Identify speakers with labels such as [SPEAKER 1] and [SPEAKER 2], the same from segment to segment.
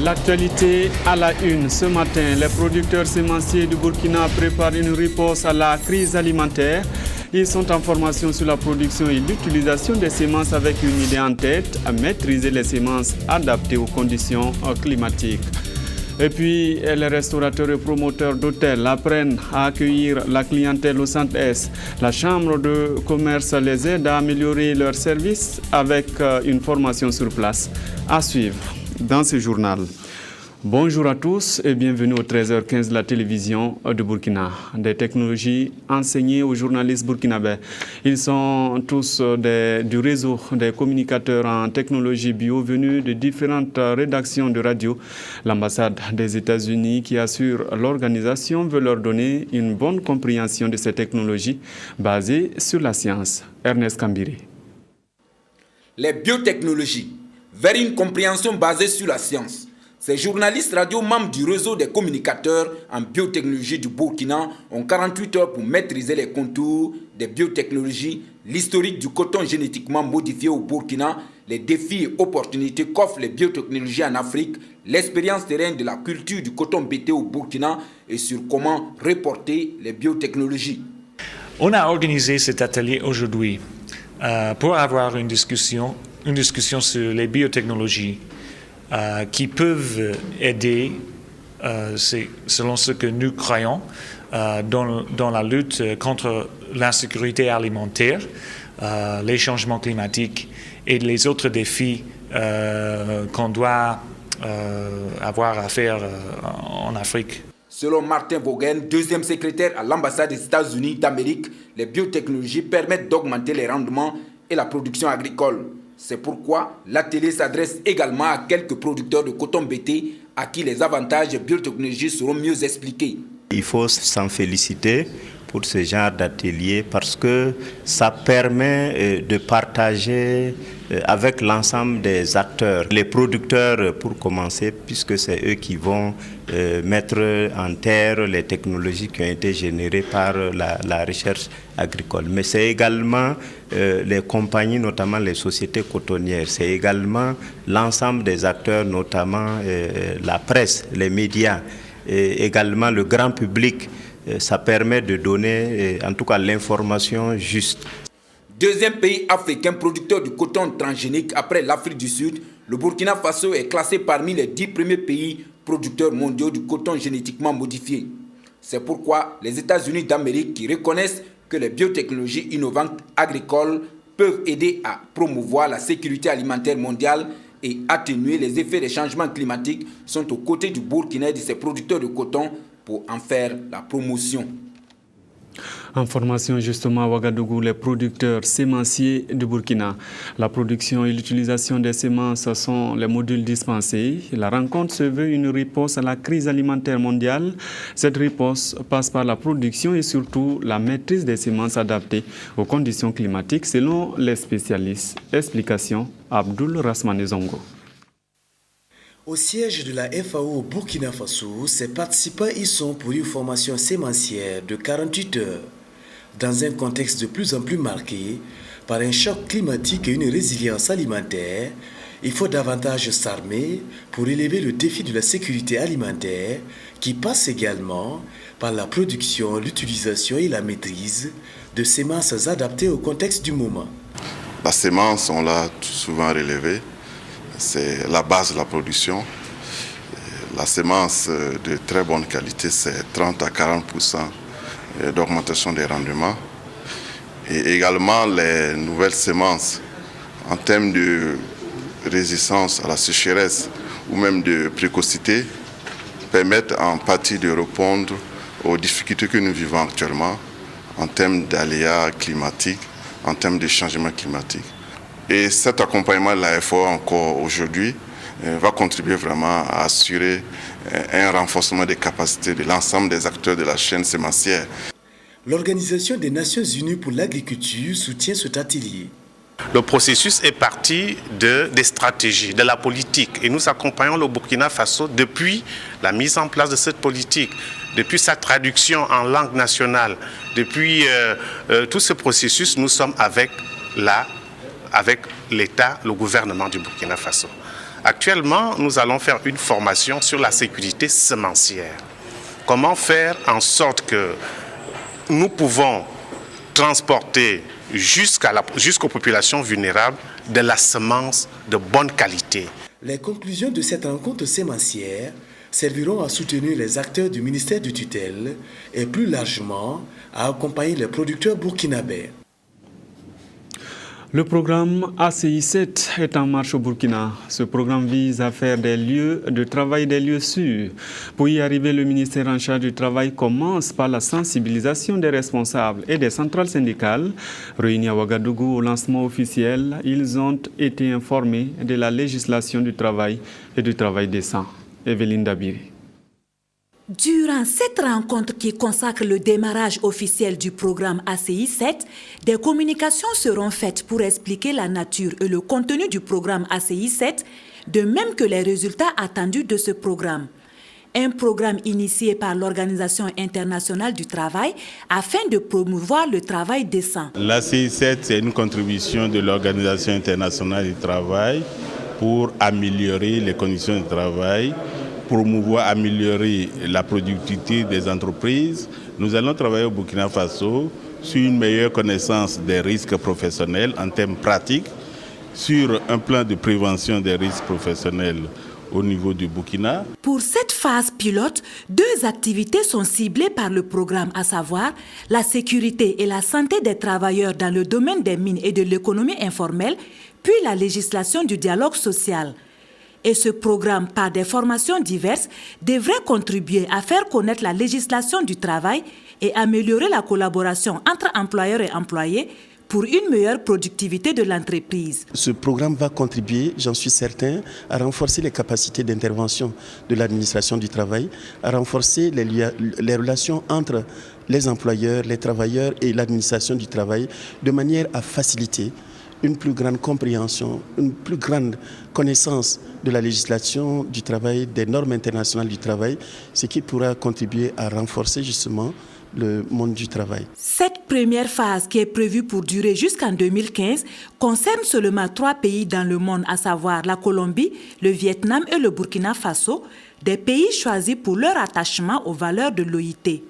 [SPEAKER 1] L'actualité à la une. Ce matin, les producteurs sémenciers du Burkina préparent une réponse à la crise alimentaire. Ils sont en formation sur la production et l'utilisation des semences avec une idée en tête, à maîtriser les semences adaptées aux conditions climatiques. Et puis, les restaurateurs et promoteurs d'hôtels apprennent à accueillir la clientèle au Centre-Est. La Chambre de commerce les aide à améliorer leurs services avec une formation sur place. À suivre dans ce journal. Bonjour à tous et bienvenue au 13h15 de la télévision de Burkina. Des technologies enseignées aux journalistes burkinabés. Ils sont tous du réseau des communicateurs en technologie bio venus de différentes rédactions de radio. L'ambassade des États-Unis qui assure l'organisation veut leur donner une bonne compréhension de ces technologies basées sur la science. Ernest Kambiri.
[SPEAKER 2] Les biotechnologies, vers une compréhension basée sur la science. Ces journalistes radio membres du réseau des communicateurs en biotechnologie du Burkina ont 48 heures pour maîtriser les contours des biotechnologies, l'historique du coton génétiquement modifié au Burkina, les défis et opportunités qu'offrent les biotechnologies en Afrique, l'expérience terrain de la culture du coton bété au Burkina et sur comment reporter les biotechnologies.
[SPEAKER 3] On a organisé cet atelier aujourd'hui pour avoir une discussion sur les biotechnologies qui peuvent aider, selon ce que nous croyons, dans la lutte contre l'insécurité alimentaire, les changements climatiques et les autres défis qu'on doit avoir à faire en Afrique.
[SPEAKER 2] Selon Martin Vaughan, deuxième secrétaire à l'ambassade des États-Unis d'Amérique, les biotechnologies permettent d'augmenter les rendements et la production agricole. C'est pourquoi l'atelier s'adresse également à quelques producteurs de coton bété à qui les avantages des biotechnologies seront mieux expliqués.
[SPEAKER 4] Il faut s'en féliciter pour ce genre d'atelier parce que ça permet de partager avec l'ensemble des acteurs, les producteurs pour commencer, puisque c'est eux qui vont mettre en terre les technologies qui ont été générées par la recherche agricole. Mais c'est également les compagnies, notamment les sociétés cotonnières, c'est également l'ensemble des acteurs, notamment la presse, les médias, et également le grand public. Ça permet de donner, en tout cas, l'information juste.
[SPEAKER 2] Deuxième pays africain producteur de coton transgénique après l'Afrique du Sud, le Burkina Faso est classé parmi les 10 premiers pays producteurs mondiaux de coton génétiquement modifié. C'est pourquoi les États-Unis d'Amérique, qui reconnaissent que les biotechnologies innovantes agricoles peuvent aider à promouvoir la sécurité alimentaire mondiale et atténuer les effets des changements climatiques, sont aux côtés du Burkina et de ses producteurs de coton pour en faire la promotion.
[SPEAKER 1] En formation justement à Ouagadougou, les producteurs sémenciers du Burkina. La production et l'utilisation des semences sont les modules dispensés. La rencontre se veut une réponse à la crise alimentaire mondiale. Cette réponse passe par la production et surtout la maîtrise des semences adaptées aux conditions climatiques selon les spécialistes. Explication, Abdoul Rasmane Zongo.
[SPEAKER 5] Au siège de la FAO au Burkina Faso, ses participants y sont pour une formation sémencière de 48 heures. Dans un contexte de plus en plus marqué par un choc climatique et une résilience alimentaire, il faut davantage s'armer pour élever le défi de la sécurité alimentaire qui passe également par la production, l'utilisation et la maîtrise de semences adaptées au contexte du moment.
[SPEAKER 6] La sémence, on l'a souvent relevé. C'est la base de la production. La semence de très bonne qualité, c'est 30 à 40% d'augmentation des rendements. Et également les nouvelles semences en termes de résistance à la sécheresse ou même de précocité permettent en partie de répondre aux difficultés que nous vivons actuellement en termes d'aléas climatiques, en termes de changements climatiques. Et cet accompagnement de la FAO encore aujourd'hui va contribuer vraiment à assurer un renforcement des capacités de l'ensemble des acteurs de la chaîne sémencière.
[SPEAKER 5] L'Organisation des Nations Unies pour l'agriculture soutient cet atelier.
[SPEAKER 7] Le processus est parti des stratégies, de la politique. Et nous accompagnons le Burkina Faso depuis la mise en place de cette politique, depuis sa traduction en langue nationale. Depuis tout ce processus, nous sommes avec l'État, le gouvernement du Burkina Faso. Actuellement, nous allons faire une formation sur la sécurité semencière. Comment faire en sorte que nous pouvons transporter jusqu'aux populations vulnérables de la semence de bonne qualité.
[SPEAKER 5] Les conclusions de cette rencontre sémencière serviront à soutenir les acteurs du ministère de tutelle et plus largement à accompagner les producteurs burkinabés.
[SPEAKER 1] Le programme ACI 7 est en marche au Burkina. Ce programme vise à faire des lieux de travail des lieux sûrs. Pour y arriver, le ministère en charge du travail commence par la sensibilisation des responsables et des centrales syndicales. Réunis à Ouagadougou au lancement officiel, ils ont été informés de la législation du travail et du travail décent. Evelyne Dabiri.
[SPEAKER 8] Durant cette rencontre qui consacre le démarrage officiel du programme ACI 7, des communications seront faites pour expliquer la nature et le contenu du programme ACI 7, de même que les résultats attendus de ce programme. Un programme initié par l'Organisation internationale du travail afin de promouvoir le travail décent.
[SPEAKER 9] L'ACI 7, c'est une contribution de l'Organisation internationale du travail pour améliorer les conditions de travail, promouvoir, améliorer la productivité des entreprises. Nous allons travailler au Burkina Faso sur une meilleure connaissance des risques professionnels en termes pratiques, sur un plan de prévention des risques professionnels au niveau du Burkina.
[SPEAKER 8] Pour cette phase pilote, 2 activités sont ciblées par le programme, à savoir la sécurité et la santé des travailleurs dans le domaine des mines et de l'économie informelle, puis la législation du dialogue social. Et ce programme, par des formations diverses, devrait contribuer à faire connaître la législation du travail et améliorer la collaboration entre employeurs et employés pour une meilleure productivité de l'entreprise.
[SPEAKER 10] Ce programme va contribuer, j'en suis certain, à renforcer les capacités d'intervention de l'administration du travail, à renforcer les relations entre les employeurs, les travailleurs et l'administration du travail, de manière à faciliter une plus grande compréhension, une plus grande connaissance de la législation du travail, des normes internationales du travail, ce qui pourra contribuer à renforcer justement le monde du travail.
[SPEAKER 8] Cette première phase, qui est prévue pour durer jusqu'en 2015, concerne seulement 3 pays dans le monde, à savoir la Colombie, le Vietnam et le Burkina Faso, des pays choisis pour leur attachement aux valeurs de l'OIT.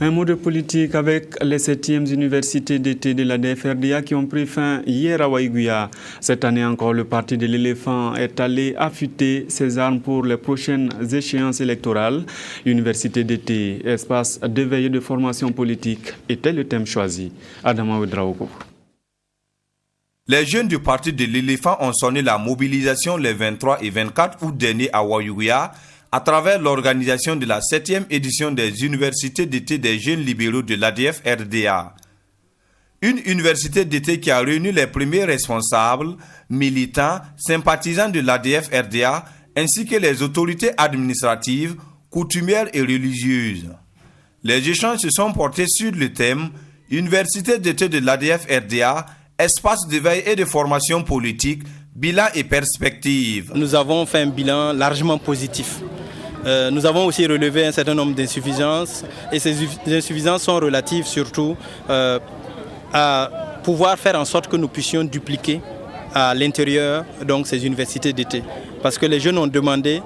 [SPEAKER 1] Un mot de politique avec les 7e universités d'été de la DFRDA qui ont pris fin hier à Waïguya. Cette année encore, le parti de l'éléphant est allé affûter ses armes pour les prochaines échéances électorales. Université d'été, espace de veille de formation politique, était le thème choisi. Adama Ouedraogo.
[SPEAKER 11] Les jeunes du parti de l'éléphant ont sonné la mobilisation les 23 et 24 août dernier à Waïguya, à travers l'organisation de la 7e édition des universités d'été des jeunes libéraux de l'ADF-RDA. Une université d'été qui a réuni les premiers responsables, militants, sympathisants de l'ADF-RDA, ainsi que les autorités administratives, coutumières et religieuses. Les échanges se sont portés sur le thème « Université d'été de l'ADF-RDA, espace de veille et de formation politique, bilan et perspective ».
[SPEAKER 12] Nous avons fait un bilan largement positif. Nous avons aussi relevé un certain nombre d'insuffisances et ces insuffisances sont relatives surtout à pouvoir faire en sorte que nous puissions dupliquer à l'intérieur donc ces universités d'été. Parce que les jeunes ont demandé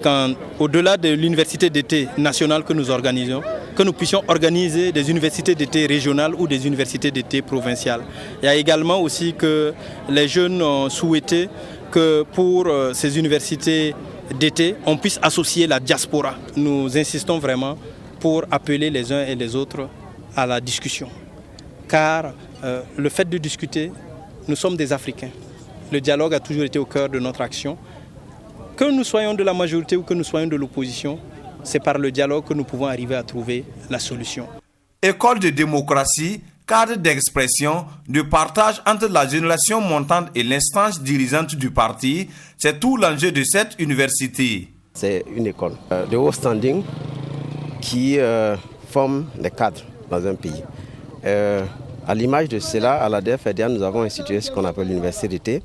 [SPEAKER 12] qu'au-delà de l'université d'été nationale que nous organisons, que nous puissions organiser des universités d'été régionales ou des universités d'été provinciales. Il y a également aussi que les jeunes ont souhaité que pour ces universités d'été, on puisse associer la diaspora. Nous insistons vraiment pour appeler les uns et les autres à la discussion. Car le fait de discuter, nous sommes des Africains. Le dialogue a toujours été au cœur de notre action. Que nous soyons de la majorité ou que nous soyons de l'opposition, c'est par le dialogue que nous pouvons arriver à trouver la solution.
[SPEAKER 11] École de démocratie, cadre d'expression, de partage entre la génération montante et l'instance dirigeante du parti, c'est tout l'enjeu de cette université.
[SPEAKER 13] C'est une école de haut standing qui forme les cadres dans un pays. À l'image de cela, à la DFRDA, nous avons institué ce qu'on appelle l'université d'été,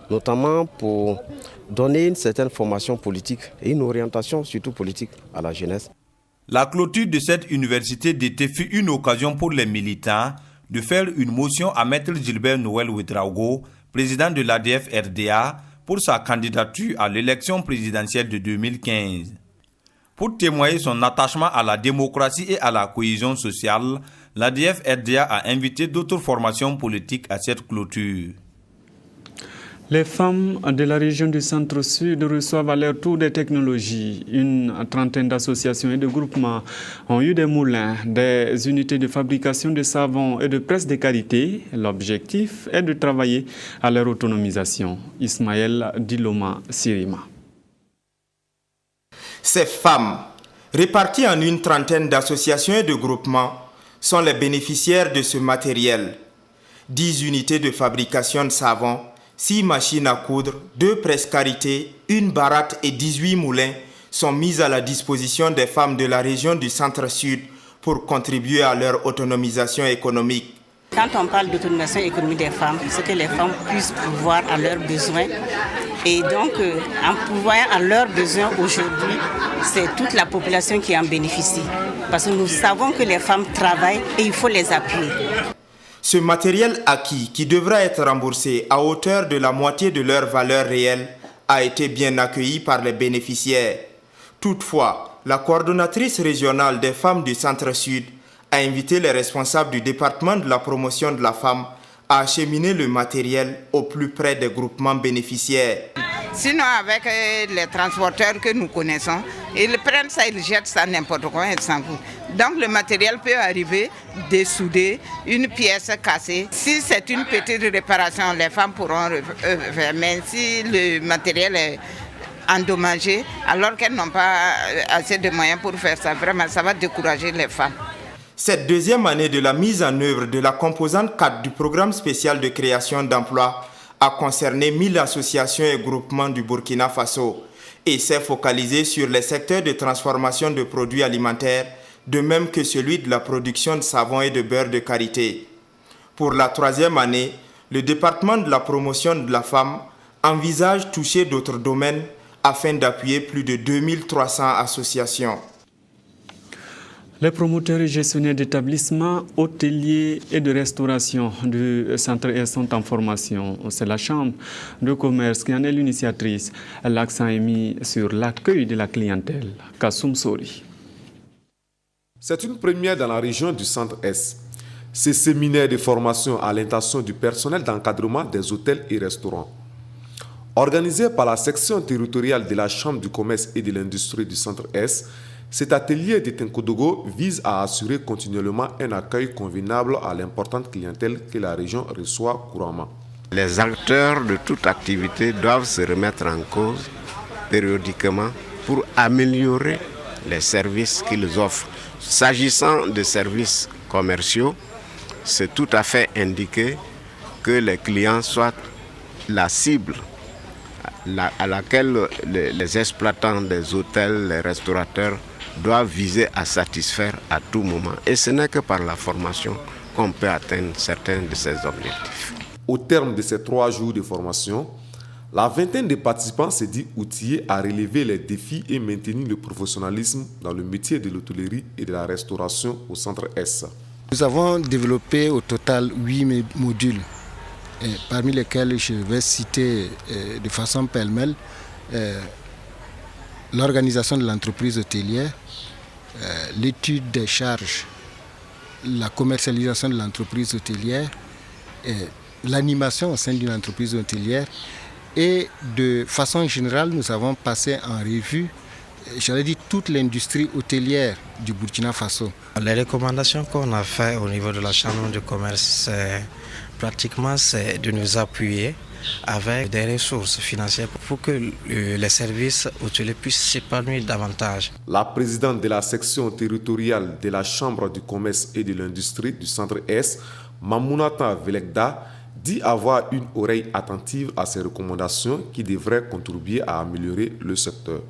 [SPEAKER 13] notamment pour donner une certaine formation politique et une orientation surtout politique à la jeunesse.
[SPEAKER 11] La clôture de cette université d'été fut une occasion pour les militants de faire une motion à Maître Gilbert Noël Ouedraogo, président de l'ADF-RDA, pour sa candidature à l'élection présidentielle de 2015. Pour témoigner son attachement à la démocratie et à la cohésion sociale, l'ADF-RDA a invité d'autres formations politiques à cette clôture.
[SPEAKER 1] Les femmes de la région du Centre-Sud reçoivent à leur tour des technologies. Une trentaine d'associations et de groupements ont eu des moulins, des unités de fabrication de savon et de presse de qualité. L'objectif est de travailler à leur autonomisation. Ismaël Diloma Sirima.
[SPEAKER 14] Ces femmes, réparties en une trentaine d'associations et de groupements, sont les bénéficiaires de ce matériel. 10 unités de fabrication de savon, 6 machines à coudre, 2 presses-qualité, 1 baratte et 18 moulins sont mises à la disposition des femmes de la région du Centre-Sud pour contribuer à leur autonomisation économique.
[SPEAKER 15] Quand on parle d'autonomisation économique des femmes, c'est que les femmes puissent pourvoir à leurs besoins. Et donc, en pourvoyant à leurs besoins aujourd'hui, c'est toute la population qui en bénéficie. Parce que nous savons que les femmes travaillent et il faut les appuyer.
[SPEAKER 14] Ce matériel acquis, qui devra être remboursé à hauteur de la moitié de leur valeur réelle, a été bien accueilli par les bénéficiaires. Toutefois, la coordonnatrice régionale des femmes du Centre-Sud a invité les responsables du département de la promotion de la femme à acheminer le matériel au plus près des groupements bénéficiaires.
[SPEAKER 16] Sinon, avec les transporteurs que nous connaissons, ils prennent ça, ils jettent ça n'importe quoi, ils s'en foutent. Donc le matériel peut arriver dessoudé, une pièce cassée. Si c'est une petite réparation, les femmes pourront faire. Mais si le matériel est endommagé, alors qu'elles n'ont pas assez de moyens pour faire ça, vraiment, ça va décourager les femmes.
[SPEAKER 14] Cette deuxième année de la mise en œuvre de la composante 4 du programme spécial de création d'emplois a concerné 1000 associations et groupements du Burkina Faso et s'est focalisée sur les secteurs de transformation de produits alimentaires, de même que celui de la production de savon et de beurre de karité. Pour la troisième année, le département de la promotion de la femme envisage toucher d'autres domaines afin d'appuyer plus de 2300 associations.
[SPEAKER 1] Les promoteurs et gestionnaires d'établissements hôteliers et de restauration du Centre S sont en formation. C'est la Chambre de commerce qui en est l'initiatrice. L'accent est mis sur l'accueil de la clientèle. Kassoum Sori.
[SPEAKER 17] C'est une première dans la région du Centre S. Ces séminaires de formation à l'intention du personnel d'encadrement des hôtels et restaurants. Organisé par la section territoriale de la Chambre du commerce et de l'industrie du Centre S, cet atelier de Tenkodogo vise à assurer continuellement un accueil convenable à l'importante clientèle que la région reçoit couramment.
[SPEAKER 18] Les acteurs de toute activité doivent se remettre en cause périodiquement pour améliorer les services qu'ils offrent. S'agissant de services commerciaux, c'est tout à fait indiqué que les clients soient la cible à laquelle les exploitants des hôtels, les restaurateurs doivent viser à satisfaire à tout moment. Et ce n'est que par la formation qu'on peut atteindre certains de ces objectifs.
[SPEAKER 17] Au terme de ces 3 jours de formation, la vingtaine de participants s'est dit outillés à relever les défis et maintenir le professionnalisme dans le métier de l'hôtellerie et de la restauration au Centre S.
[SPEAKER 19] Nous avons développé au total 8 modules, parmi lesquels je vais citer de façon pêle-mêle l'organisation de l'entreprise hôtelière, l'étude des charges, la commercialisation de l'entreprise hôtelière, l'animation au sein d'une entreprise hôtelière et de façon générale, nous avons passé en revue, j'allais dire, toute l'industrie hôtelière du Burkina Faso.
[SPEAKER 20] Les recommandations qu'on a faites au niveau de la Chambre de commerce, c'est de nous appuyer avec des ressources financières pour que les services hôteliers puissent s'épanouir davantage.
[SPEAKER 17] La présidente de la section territoriale de la Chambre du commerce et de l'industrie du Centre S, Mamounata Velekda, dit avoir une oreille attentive à ces recommandations qui devraient contribuer à améliorer le secteur.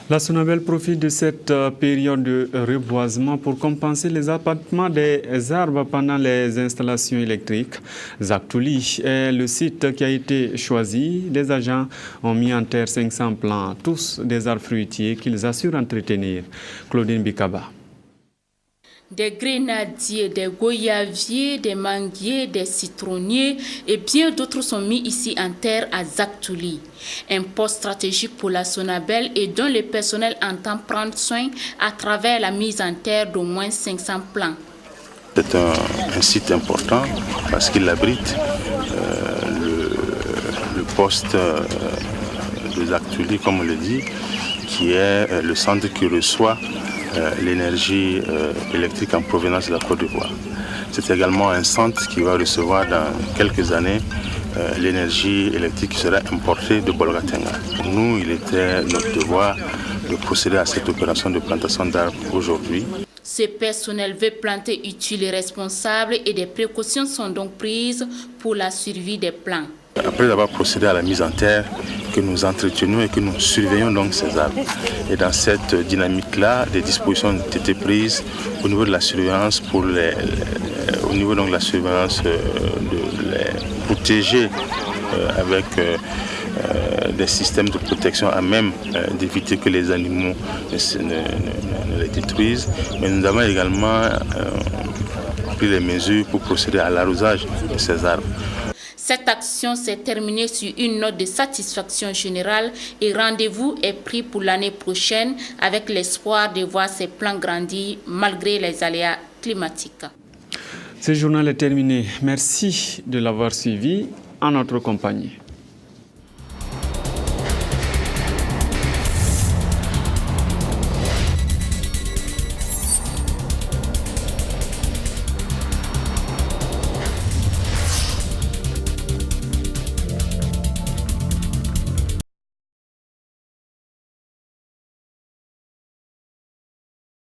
[SPEAKER 1] La Sonabel profite de cette période de reboisement pour compenser les abattements des arbres pendant les installations électriques. Zaktouli est le site qui a été choisi. Les agents ont mis en terre 500 plants, tous des arbres fruitiers qu'ils assurent entretenir. Claudine Bikaba.
[SPEAKER 21] Des grenadiers, des goyaviers, des manguiers, des citronniers et bien d'autres sont mis ici en terre à Zaktouli. Un poste stratégique pour la Sonabel et dont le personnel entend prendre soin à travers la mise en terre d'au moins 500 plants.
[SPEAKER 22] C'est un site important parce qu'il abrite le poste de Zaktouli, comme on le dit, qui est le centre qui reçoit l'énergie électrique en provenance de la Côte d'Ivoire. C'est également un centre qui va recevoir dans quelques années l'énergie électrique qui sera importée de Bolgatenga. Pour nous, il était notre devoir de procéder à cette opération de plantation d'arbres aujourd'hui.
[SPEAKER 21] Ce personnel veut planter utile et responsable et des précautions sont donc prises pour la survie des plants.
[SPEAKER 22] Après avoir procédé à la mise en terre, que nous entretenons et que nous surveillons donc ces arbres. Et dans cette dynamique-là, des dispositions ont été prises au niveau de la surveillance de les protéger avec des systèmes de protection à même d'éviter que les animaux ne les détruisent. Mais nous avons également pris les mesures pour procéder à l'arrosage de ces arbres.
[SPEAKER 21] Cette action s'est terminée sur une note de satisfaction générale et rendez-vous est pris pour l'année prochaine avec l'espoir de voir ces plants grandir malgré les aléas climatiques.
[SPEAKER 1] Ce journal est terminé. Merci de l'avoir suivi en notre compagnie.